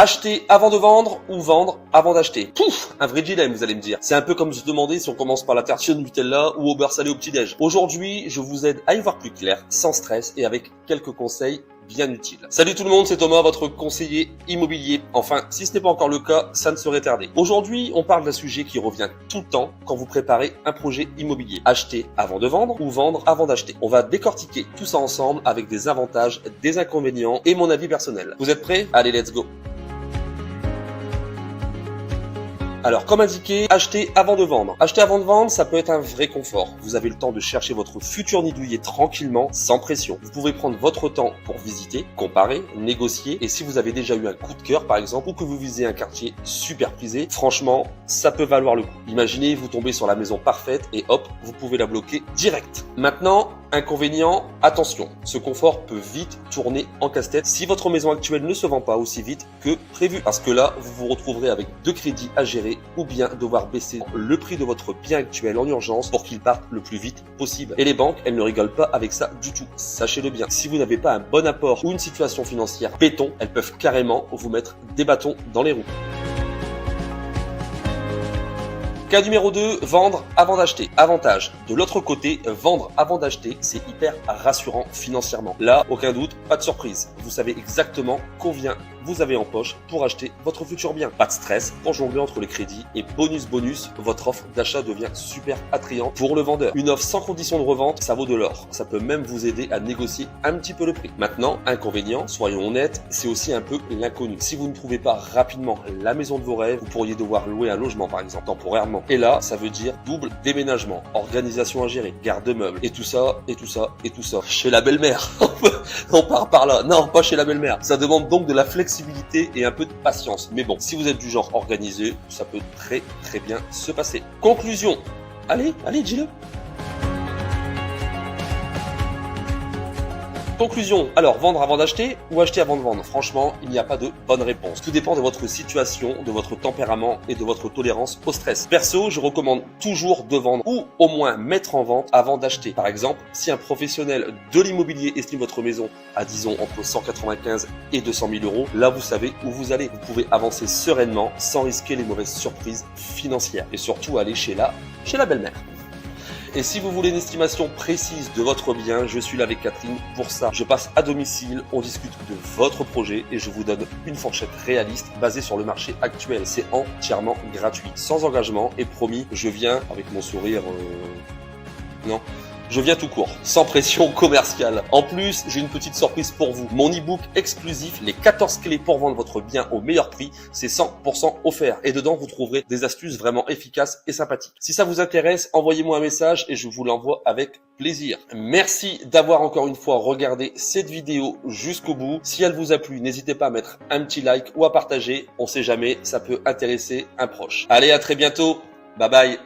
Acheter avant de vendre ou vendre avant d'acheter? Pouf, un vrai dilemme, vous allez me dire. C'est un peu comme se demander si on commence par la tartine Nutella ou au beurre salé au petit-déj. Aujourd'hui, je vous aide à y voir plus clair, sans stress et avec quelques conseils bien utile. Salut tout le monde, c'est Thomas, votre conseiller immobilier. Enfin, si ce n'est pas encore le cas, ça ne serait tardé. Aujourd'hui, on parle d'un sujet qui revient tout le temps quand vous préparez un projet immobilier. Acheter avant de vendre ou vendre avant d'acheter. On va décortiquer tout ça ensemble avec des avantages, des inconvénients et mon avis personnel. Vous êtes prêts? Allez, let's go! Alors, comme indiqué, acheter avant de vendre. Acheter avant de vendre, ça peut être un vrai confort. Vous avez le temps de chercher votre futur nid douillet tranquillement, sans pression. Vous pouvez prendre votre temps pour visiter, comparer, négocier. Et si vous avez déjà eu un coup de cœur, par exemple, ou que vous visez un quartier super prisé, franchement, ça peut valoir le coup. Imaginez, vous tombez sur la maison parfaite et hop, vous pouvez la bloquer direct. Maintenant, inconvénient, attention, ce confort peut vite tourner en casse-tête si votre maison actuelle ne se vend pas aussi vite que prévu. Parce que là, vous vous retrouverez avec 2 crédits à gérer ou bien devoir baisser le prix de votre bien actuel en urgence pour qu'il parte le plus vite possible. Et les banques, elles ne rigolent pas avec ça du tout. Sachez-le bien. Si vous n'avez pas un bon apport ou une situation financière béton, elles peuvent carrément vous mettre des bâtons dans les roues. Cas numéro 2, vendre avant d'acheter. Avantage. De l'autre côté, vendre avant d'acheter, c'est hyper rassurant financièrement. Là, aucun doute, pas de surprise. Vous savez exactement combien vous avez en poche pour acheter votre futur bien. Pas de stress pour jongler entre les crédits et bonus, votre offre d'achat devient super attrayante pour le vendeur. Une offre sans condition de revente, ça vaut de l'or. Ça peut même vous aider à négocier un petit peu le prix. Maintenant, inconvénient, soyons honnêtes, c'est aussi un peu l'inconnu. Si vous ne trouvez pas rapidement la maison de vos rêves, vous pourriez devoir louer un logement par exemple, temporairement. Et là, ça veut dire double déménagement, organisation à gérer, garde-meubles, et tout ça, et tout ça, et tout ça. Chez la belle-mère. On part par là. Non, pas chez la belle-mère. Ça demande donc de la flexibilité et un peu de patience. Mais bon, si vous êtes du genre organisé, ça peut très bien se passer. Conclusion. Allez, dis-le. Conclusion, alors vendre avant d'acheter ou acheter avant de vendre? Franchement, il n'y a pas de bonne réponse. Tout dépend de votre situation, de votre tempérament et de votre tolérance au stress. Perso, je recommande toujours de vendre ou au moins mettre en vente avant d'acheter. Par exemple, si un professionnel de l'immobilier estime votre maison à disons entre 195 et 200 000 euros, là vous savez où vous allez. Vous pouvez avancer sereinement sans risquer les mauvaises surprises financières et surtout aller chez la belle-mère. Et si vous voulez une estimation précise de votre bien, je suis là avec Catherine pour ça. Je passe à domicile, on discute de votre projet et je vous donne une fourchette réaliste basée sur le marché actuel. C'est entièrement gratuit, sans engagement et promis, je viens avec mon sourire... Non. Je viens tout court, sans pression commerciale. En plus, j'ai une petite surprise pour vous. Mon e-book exclusif, les 14 clés pour vendre votre bien au meilleur prix, c'est 100% offert. Et dedans, vous trouverez des astuces vraiment efficaces et sympathiques. Si ça vous intéresse, envoyez-moi un message et je vous l'envoie avec plaisir. Merci d'avoir encore une fois regardé cette vidéo jusqu'au bout. Si elle vous a plu, n'hésitez pas à mettre un petit like ou à partager. On sait jamais, ça peut intéresser un proche. Allez, à très bientôt. Bye bye.